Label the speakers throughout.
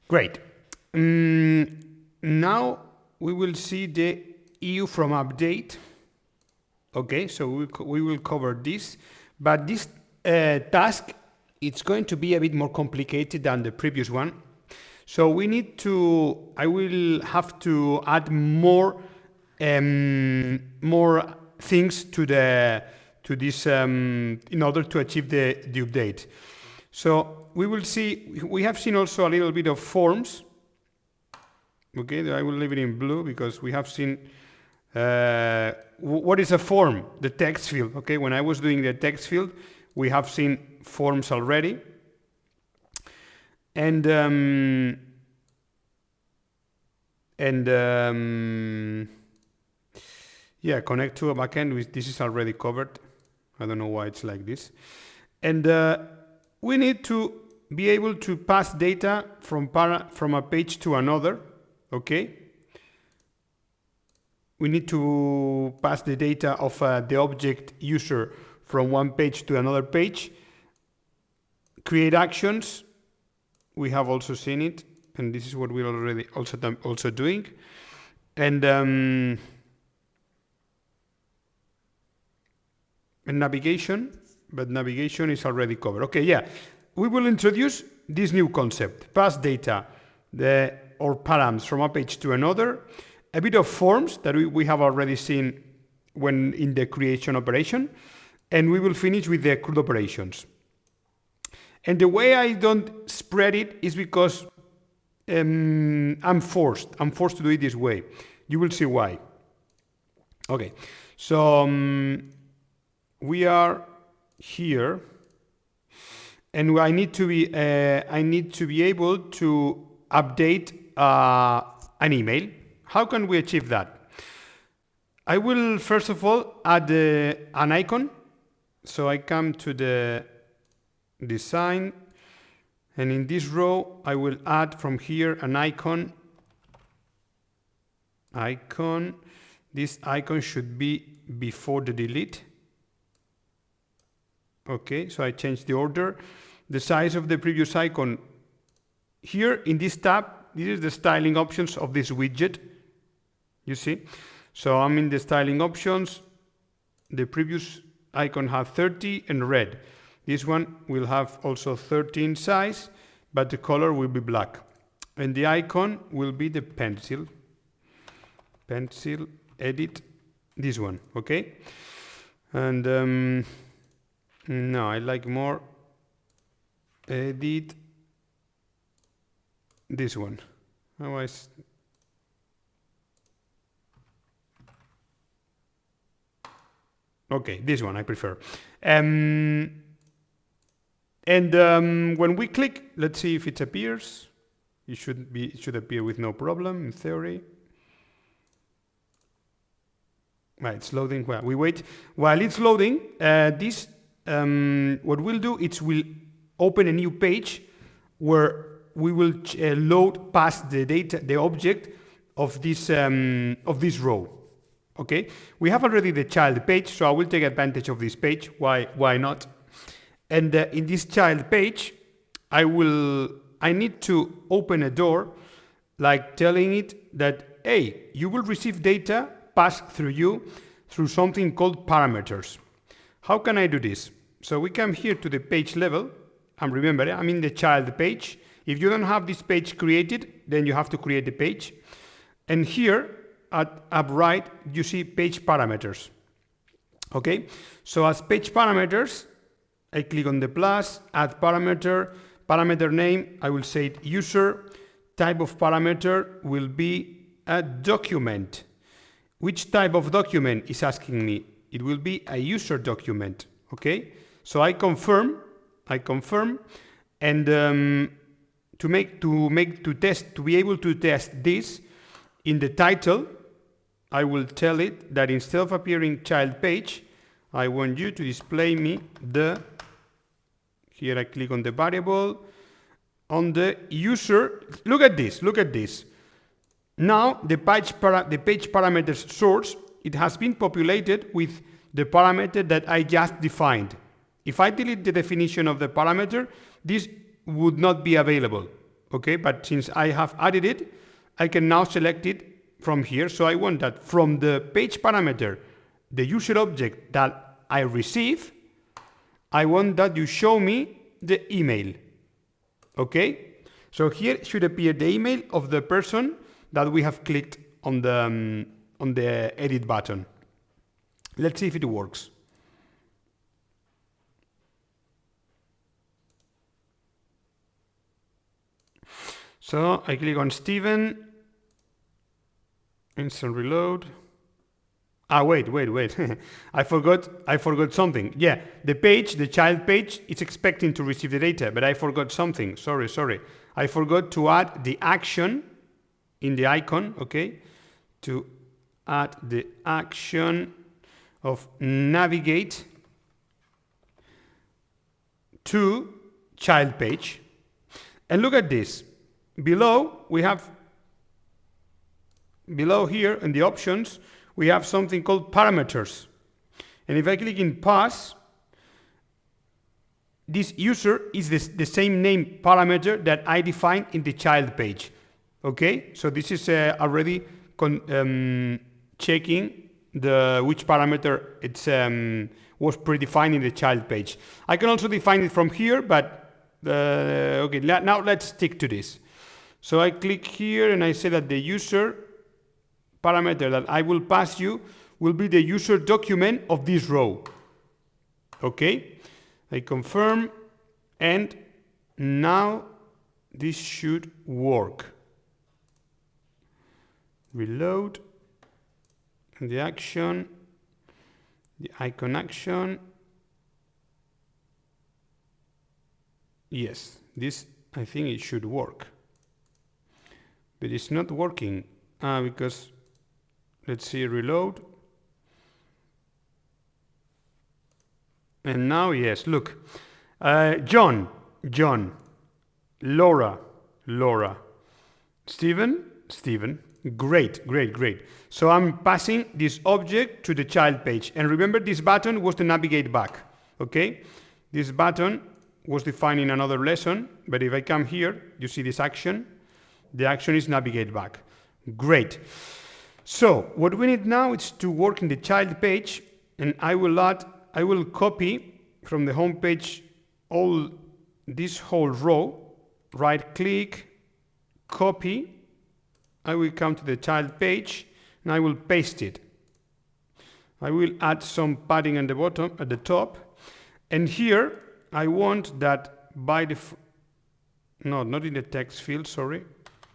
Speaker 1: Great. Now we will see the EU from update. Okay, so we will cover this, but this task, it's going to be a bit more complicated than the previous one. So we need to, I will have to add more things to this in order to achieve the update. So we will see, we have seen also a little bit of forms. Okay, I will leave it in blue because we have seen what is a form? The text field. Okay, when I was doing the text field, we have seen forms already. And yeah, connect to a backend. This is already covered. I don't know why it's like this. And we need to be able to pass data from a page to another. Okay. We need to pass the data of the object user from one page to another page. Create actions. We have also seen it, and this is what we're already also doing. And navigation, but navigation is already covered. Okay, yeah, we will introduce this new concept: pass data, or params from a page to another. A bit of forms that we have already seen when in the creation operation, and we will finish with the CRUD operations. And the way I don't spread it is because I'm forced to do it this way. You will see why. Okay, so we are here, and I need to be able to update an email. How can we achieve that? I will first of all add an icon. So I come to the design, and in this row I will add from here an icon. This icon should be before the delete. Okay, so I change the order. The size of the previous icon here in this tab, this is the styling options of this widget. You see? So I'm in the styling options. The previous icon had 30 and red. This one will have also 13 size, but the color will be black. And the icon will be the pencil. Pencil, edit, this one, okay? And no, I like more edit this one. Otherwise, okay, this one I prefer. And when we click, let's see if it appears. It should appear with no problem in theory. Right, it's loading. Well, we wait while it's loading. What we'll do is we'll open a new page where we will load past the data, the object of this row. Okay, we have already the child page, so I will take advantage of this page. Why not? And in this child page, I need to open a door, like telling it that, hey, you will receive data passed through you through something called parameters. How can I do this? So we come here to the page level, and remember, I'm in the child page. If you don't have this page created, then you have to create the page. And here, at up right, you see page parameters. Okay, so as page parameters, I click on the plus, add parameter, parameter name, I will say it user, type of parameter will be a document. Which type of document is asking me? It will be a user document. Okay, so I confirm, and to be able to test this in the title, I will tell it that instead of appearing child page, I want you to display me here I click on the variable, on the user, look at this. Now the page parameters source, it has been populated with the parameter that I just defined. If I delete the definition of the parameter, this would not be available. okay? But since I have added it, I can now select it from here. So I want that from the page parameter, the user object that I receive, I want that you show me the email, okay? So here should appear the email of the person that we have clicked on the edit button. Let's see if it works. So I click on Steven, instant reload. Ah, wait. I forgot something. Yeah, the page, the child page, it's expecting to receive the data, but I forgot something. Sorry. I forgot to add the action in the icon, okay? To add the action of navigate to child page. And look at this. Below here in the options, we have something called parameters. And if I click in pass, this user is the same name parameter that I defined in the child page. Okay, so this is already checking which parameter it's was predefined in the child page. I can also define it from here, but okay, now let's stick to this. So I click here and I say that the user parameter that I will pass you will be the user document of this row. Okay, I confirm, and now this should work. Reload, and the action, the icon action. Yes, this, I think it should work, but it's not working because, let's see, reload. And now, yes, look. John, Laura, Steven. Great. So I'm passing this object to the child page. And remember, this button was to navigate back, okay? This button was defined in another lesson, but if I come here, you see this action. The action is navigate back. Great. So what we need now is to work in the child page, and I will copy from the home page all this whole row, right click, copy. I will come to the child page and I will paste it. I will add some padding at the bottom, at the top, and here I want that by the not in the text field, sorry,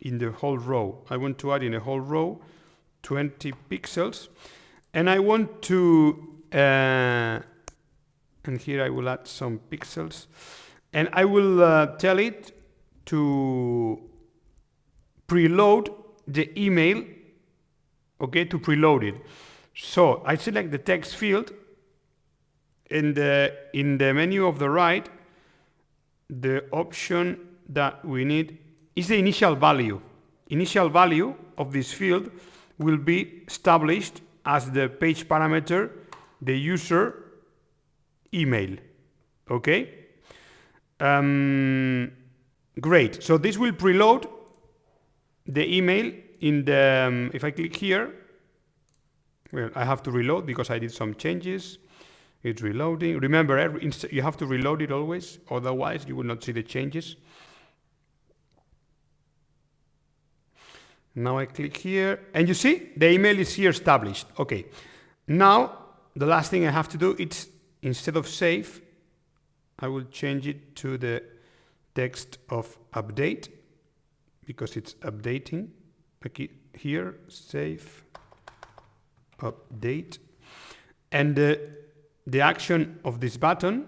Speaker 1: in the whole row. I want to add in a whole row 20 pixels, and I want to and here I will add some pixels, and I will tell it to preload the email, okay, to preload it. So I select the text field, and in the menu of the right, the option that we need is the initial value. Initial value of this field will be established as the page parameter, the user email, okay? Great, so this will preload the email in the, if I click here, well, I have to reload because I did some changes. It's reloading. Remember, you have to reload it always, otherwise you will not see the changes. Now I click here, and you see the email is here established. Okay, now the last thing I have to do is, instead of save, I will change it to the text of update, because it's updating. Okay, here, save, update, and the action of this button,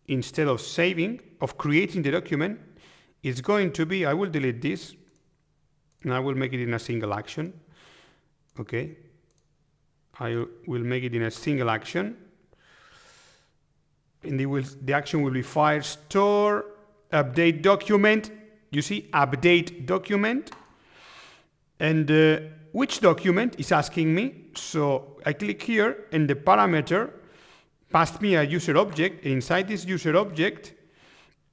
Speaker 1: instead of saving, of creating the document, is going to be, I will delete this, and I will make it in a single action. Okay, I will make it in a single action, and the action will be firestore, update document. You see, update document, and which document is asking me. So I click here, and the parameter passed me a user object. Inside this user object,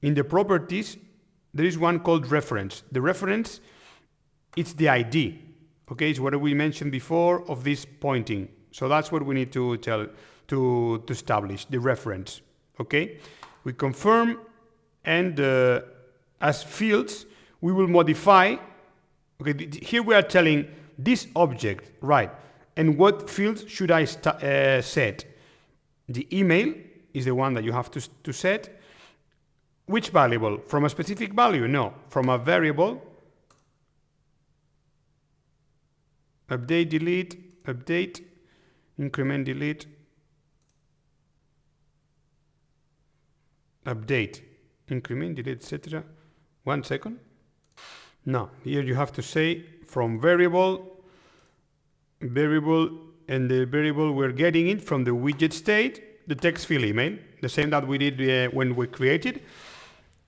Speaker 1: in the properties, there is one called reference. The reference, it's the ID. Okay, it's what we mentioned before of this pointing. So that's what we need to to establish the reference. Okay, we confirm, and as fields we will modify. Okay, here we are telling this object, right? And what fields should I set? The email is the one that you have to set. Which variable? From a specific value? No, from a variable. Update, delete, update, increment, delete, update, increment, delete, etc. 1 second. No, here you have to say from variable, and the variable we're getting it from the widget state, the text field email, the same that we did when we created.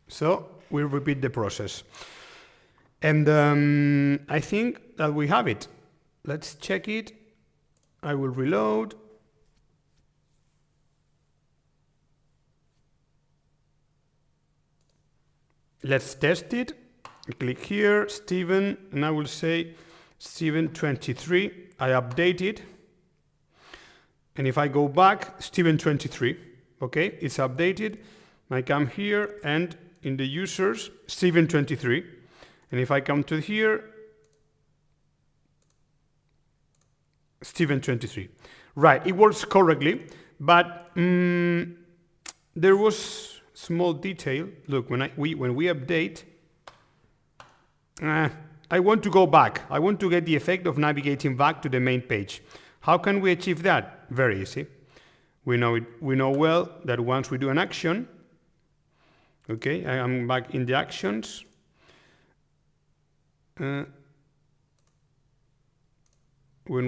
Speaker 1: So we'll repeat the process. And I think that we have it. Let's check it. I will reload. Let's test it. Click here, Steven, and I will say Steven 23. I update it. And if I go back, Steven 23. Okay, it's updated. I come here and in the users, Steven 23. And if I come to here, Steven 23. Right, it works correctly, but there was small detail. Look, when we update, I want to go back. I want to get the effect of navigating back to the main page. How can we achieve that? Very easy. We know well that once we do an action, okay, I am back in the actions. When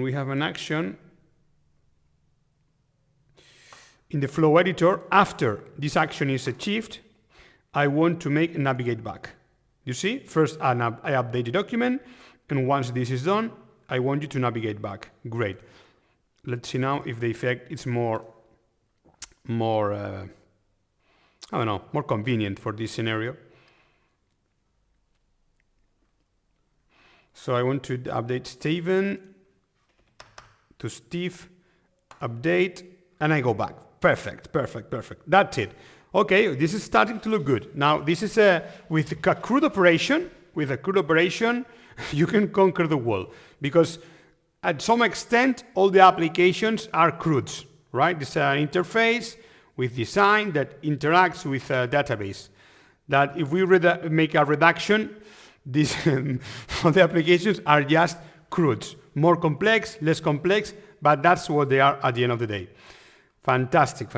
Speaker 1: we have an action in the flow editor, after this action is achieved, I want to make a navigate back. You see, first I update the document, and once this is done, I want you to navigate back. Great. Let's see now if the effect is more I don't know, more convenient for this scenario. So I want to update Steven to Steve, update, and I go back. Perfect. That's it. Okay, this is starting to look good. Now, this is with a CRUD operation. With a CRUD operation, you can conquer the world, because at some extent, all the applications are CRUDs, right? This is an interface with design that interacts with a database. That if we make a reduction, these all the applications are just CRUDs. More complex, less complex, but that's what they are at the end of the day. Fantastic.